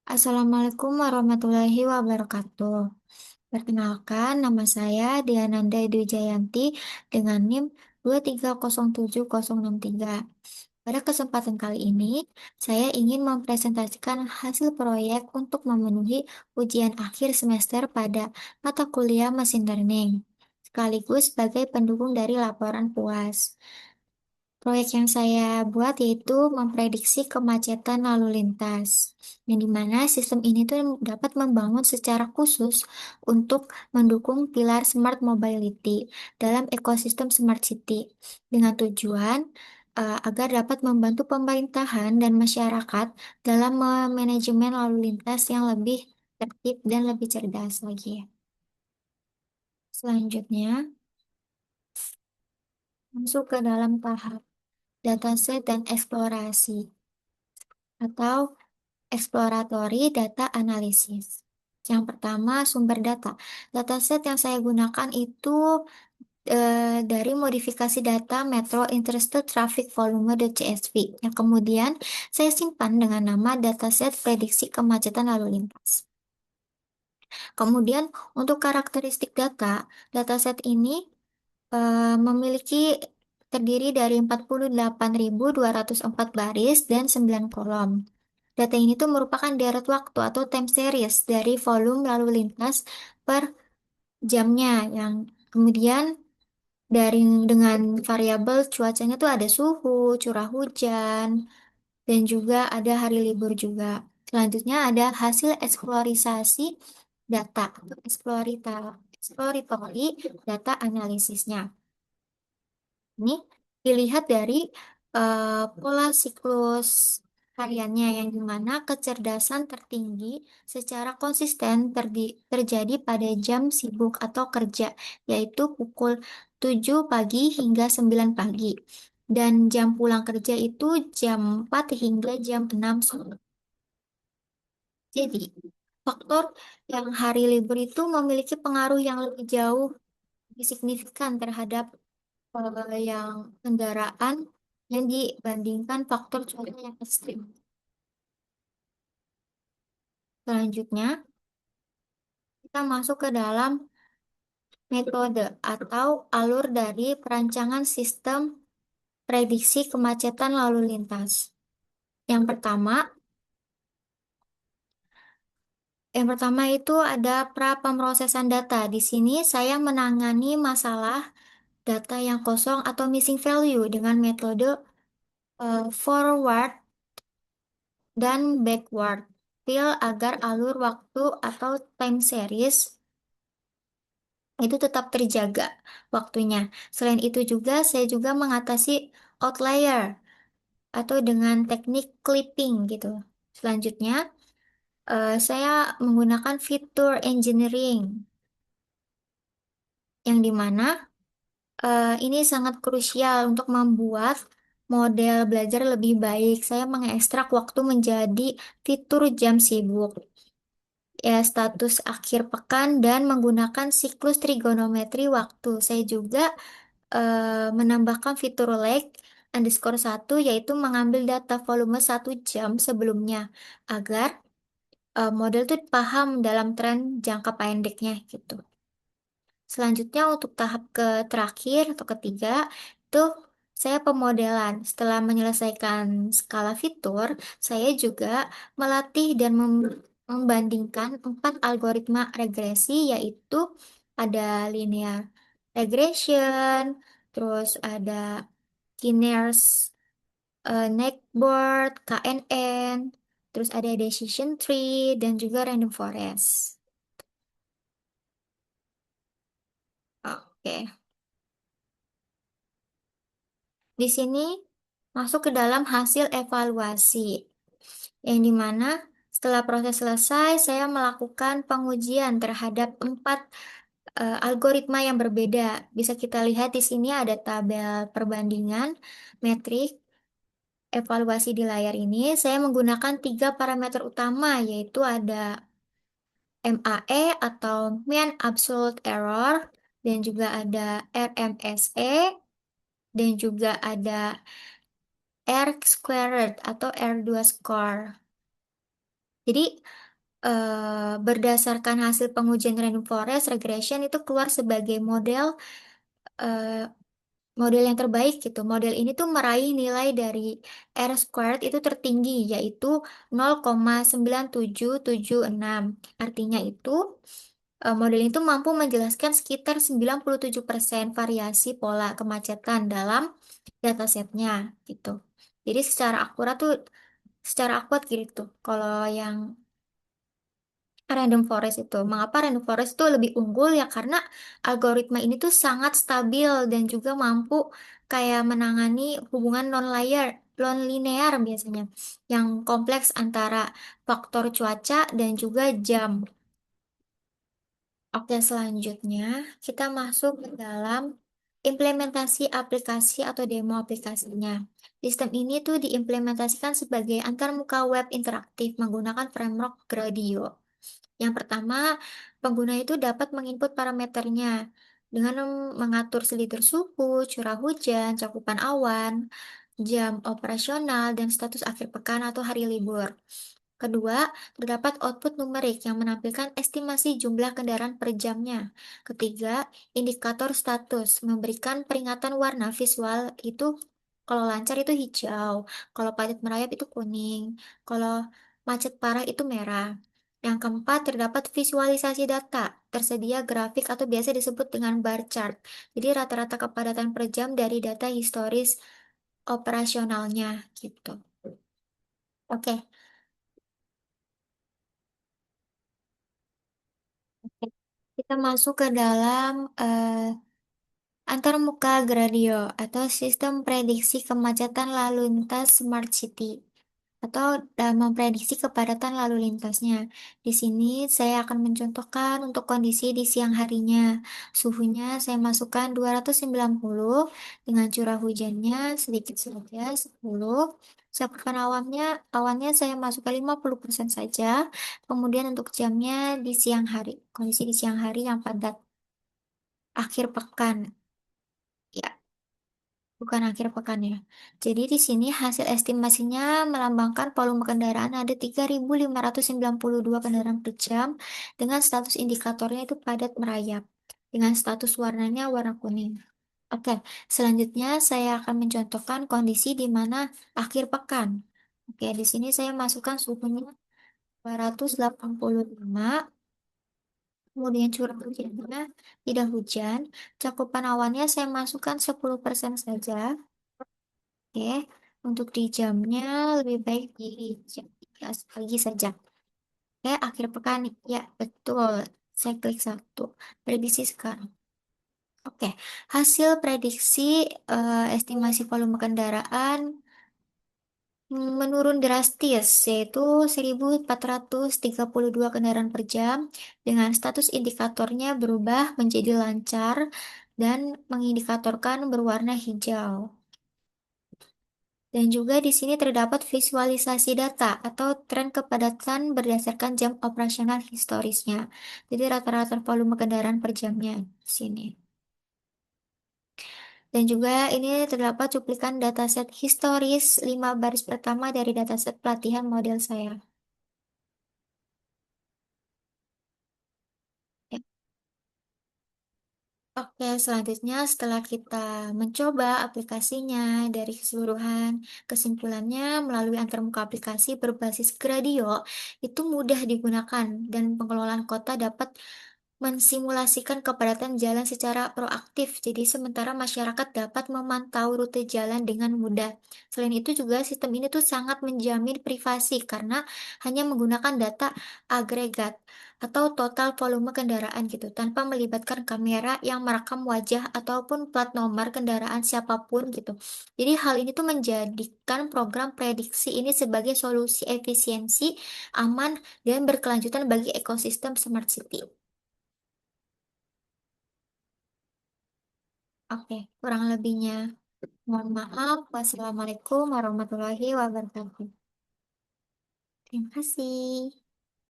Assalamualaikum warahmatullahi wabarakatuh. Perkenalkan, nama saya Diananda Dwi Jayanti dengan NIM 2307063. Pada kesempatan kali ini, saya ingin mempresentasikan hasil proyek untuk memenuhi ujian akhir semester pada mata kuliah Mesin Learning, sekaligus sebagai pendukung dari laporan PUAS. Proyek yang saya buat yaitu memprediksi kemacetan lalu lintas, yang dimana sistem ini tuh dapat membangun secara khusus untuk mendukung pilar smart mobility dalam ekosistem smart city, dengan tujuan agar dapat membantu pemerintahan dan masyarakat dalam manajemen lalu lintas yang lebih tertib dan lebih cerdas lagi. Selanjutnya, masuk ke dalam tahap dataset dan eksplorasi atau exploratory data analysis. Yang pertama, sumber data. Dataset yang saya gunakan itu dari modifikasi data Metro Interested Traffic Volume.csv yang kemudian saya simpan dengan nama dataset prediksi kemacetan lalu lintas. Kemudian untuk karakteristik data, dataset ini memiliki terdiri dari 48.204 baris dan 9 kolom. Data ini tuh merupakan deret waktu atau time series dari volume lalu lintas per jamnya, yang kemudian dari dengan variabel cuacanya tuh ada suhu, curah hujan, dan juga ada hari libur juga. Selanjutnya ada hasil eksplorisasi data, atau exploratory data analisisnya. Ini dilihat dari pola siklus hariannya, yang dimana kecerdasan tertinggi secara konsisten terjadi pada jam sibuk atau kerja, yaitu pukul 7 pagi hingga 9 pagi. Dan jam pulang kerja itu jam 4 hingga jam 6 sore. Jadi, faktor yang hari libur itu memiliki pengaruh yang lebih jauh, lebih signifikan terhadap yang kendaraan yang dibandingkan faktor cuaca yang ekstrim. Selanjutnya, kita masuk ke dalam metode atau alur dari perancangan sistem prediksi kemacetan lalu lintas. Yang pertama, yang pertama itu ada pra pemrosesan data. Di sini saya menangani masalah data yang kosong atau missing value dengan metode forward dan backward fill agar alur waktu atau time series itu tetap terjaga waktunya. Selain itu juga saya juga mengatasi outlier atau dengan teknik clipping gitu. Selanjutnya, saya menggunakan fitur engineering yang dimana ini sangat krusial untuk membuat model belajar lebih baik. Saya mengekstrak waktu menjadi fitur jam sibuk, ya status akhir pekan, dan menggunakan siklus trigonometri waktu. Saya juga menambahkan fitur lag underscore 1, yaitu mengambil data volume 1 jam sebelumnya agar model tuh paham dalam tren jangka pendeknya gitu. Selanjutnya untuk tahap terakhir atau ketiga itu saya pemodelan. Setelah menyelesaikan skala fitur, saya juga melatih dan membandingkan 4 algoritma regresi, yaitu ada linear regression, terus ada Kinnear's Neckboard, KNN, terus ada decision tree, dan juga random forest. Oke. Di sini masuk ke dalam hasil evaluasi, yang dimana setelah proses selesai, saya melakukan pengujian terhadap 4 algoritma yang berbeda. Bisa kita lihat di sini ada tabel perbandingan metrik evaluasi di layar ini. Saya menggunakan 3 parameter utama, yaitu ada MAE atau Mean Absolute Error, dan juga ada RMSE, dan juga ada R squared atau R2 score. Jadi berdasarkan hasil pengujian random forest regression itu keluar sebagai eh, model yang terbaik gitu. Model ini tuh meraih nilai dari R squared itu tertinggi yaitu 0,9776. Artinya itu model itu mampu menjelaskan sekitar 97% variasi pola kemacetan dalam datasetnya gitu. Jadi secara akurat gitu. Kalau yang random forest itu, mengapa random forest itu lebih unggul ya karena algoritma ini tuh sangat stabil dan juga mampu kayak menangani hubungan non linear biasanya, yang kompleks antara faktor cuaca dan juga jam. Oke, selanjutnya kita masuk ke dalam implementasi aplikasi atau demo aplikasinya. Sistem ini tuh diimplementasikan sebagai antarmuka web interaktif menggunakan framework Gradio. Yang pertama, pengguna itu dapat menginput parameternya dengan mengatur selitir suhu, curah hujan, cakupan awan, jam operasional, dan status akhir pekan atau hari libur. Kedua, terdapat output numerik yang menampilkan estimasi jumlah kendaraan per jamnya. Ketiga, indikator status memberikan peringatan warna visual itu kalau lancar itu hijau, kalau padat merayap itu kuning, kalau macet parah itu merah. Yang keempat, terdapat visualisasi data, tersedia grafik atau biasa disebut dengan bar chart. Jadi rata-rata kepadatan per jam dari data historis operasionalnya gitu. Oke. Kita masuk ke dalam antarmuka gradio atau sistem prediksi kemacetan lalu lintas Smart City atau dalam memprediksi kepadatan lalu lintasnya. Di sini saya akan mencontohkan untuk kondisi di siang harinya. Suhunya saya masukkan 290 dengan curah hujannya sedikit saja 10. Cakupan awannya saya masukkan 50% saja. Kemudian untuk jamnya di siang hari. Kondisi di siang hari yang padat. Akhir pekan. Ya, bukan akhir pekan ya. Jadi di sini hasil estimasinya melambangkan volume kendaraan ada 3.592 kendaraan per jam dengan status indikatornya itu padat merayap. Dengan status warnanya warna kuning. Oke, selanjutnya saya akan mencontohkan kondisi di mana akhir pekan. Oke, di sini saya masukkan suhunya 285. Kemudian curah hujannya tidak hujan. Cakupan awannya saya masukkan 10% saja. Oke, untuk di jamnya lebih baik di jam 3 pagi saja. Oke, akhir pekan. Ya, betul. Saya klik satu. Prediksi sekarang. Oke, hasil prediksi estimasi volume kendaraan menurun drastis, yaitu 1.432 kendaraan per jam dengan status indikatornya berubah menjadi lancar dan mengindikatorkan berwarna hijau. Dan juga di sini terdapat visualisasi data atau tren kepadatan berdasarkan jam operasional historisnya. Jadi rata-rata volume kendaraan per jamnya di sini. Dan juga ini terdapat cuplikan dataset historis 5 baris pertama dari dataset pelatihan model saya. Ya. Oke, selanjutnya setelah kita mencoba aplikasinya dari keseluruhan, kesimpulannya melalui antarmuka aplikasi berbasis Gradio itu mudah digunakan dan pengelolaan kota dapat mensimulasikan kepadatan jalan secara proaktif. Jadi sementara masyarakat dapat memantau rute jalan dengan mudah. Selain itu juga sistem ini tuh sangat menjamin privasi karena hanya menggunakan data agregat atau total volume kendaraan gitu, tanpa melibatkan kamera yang merekam wajah ataupun plat nomor kendaraan siapapun gitu. Jadi hal ini tuh menjadikan program prediksi ini sebagai solusi efisiensi, aman, dan berkelanjutan bagi ekosistem Smart City. Oke, kurang lebihnya. Mohon maaf. Wassalamualaikum warahmatullahi wabarakatuh. Terima kasih.